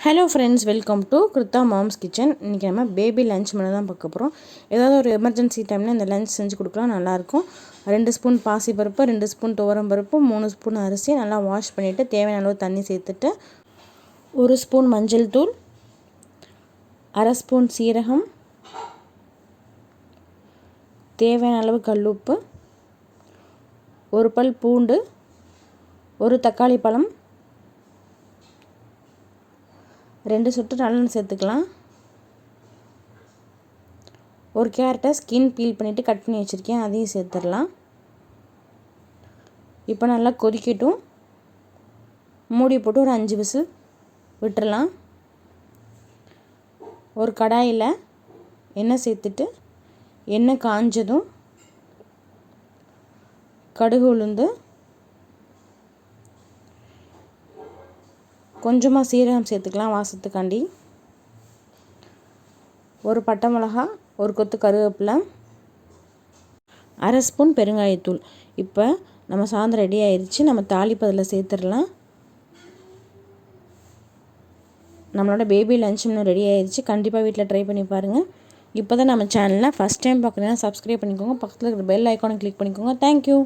Hello friends, welcome to Krutha moms kitchen. இன்றைக்கி நம்ம baby lunch menu தான் பார்க்க போகிறோம். ஏதாவது ஒரு எமர்ஜென்சி டைமில் இந்த லஞ்ச் செஞ்சு கொடுக்கலாம், நல்லாயிருக்கும். 2 ஸ்பூன் பாசிப்பருப்பு, 2 ஸ்பூன் துவரம்பருப்பு, 3 ஸ்பூன் அரிசி நல்லா வாஷ் பண்ணிவிட்டு தேவையான அளவு தண்ணி சேர்த்துட்டு 1 ஸ்பூன் மஞ்சள் தூள், 1/2 ஸ்பூன் சீரகம், தேவையான அளவு கல்லுப்பு, 1 பல் பூண்டு, 1 தக்காளி பழம், 2 சொட்டு நல்லெண்ணெய் சேர்த்துக்கலாம். 1 கேரட்டை ஸ்கின் பீல் பண்ணிவிட்டு கட் பண்ணி வச்சுருக்கேன், அதையும் சேர்த்துடலாம். இப்போ நல்லா கொதிக்கட்டும். மூடி போட்டு ஒரு 5 விசில் விட்டுறலாம். ஒரு கடாயில் எண்ணெய் சேர்த்துட்டு எண்ணெய் காஞ்சதும் கடுகு உளுந்து, கொஞ்சமாக சீரகம் சேர்த்துக்கலாம் வாசத்துக்காண்டி, 1 பட்டை மிளகா, 1 கொத்து கருவேப்பிலை, 1/2 ஸ்பூன் பெருங்காயத்தூள். இப்போ நம்ம சாதம் ரெடி ஆயிடுச்சு. நம்ம தாளிப்பு அதில் சேர்த்துடலாம். நம்மளோட பேபி லஞ்ச் மெனு ரெடி ஆயிடுச்சு. கண்டிப்பாக வீட்டில் ட்ரை பண்ணி பாருங்கள். இப்போ தான் நம்ம சேனலில் ஃபஸ்ட் டைம் பார்க்குறீங்கன்னா சப்ஸ்கிரைப் பண்ணிக்கோங்க. பக்கத்தில் இருக்கிற பெல் ஐக்கானை கிளிக் பண்ணிக்கோங்க. தேங்க்யூ.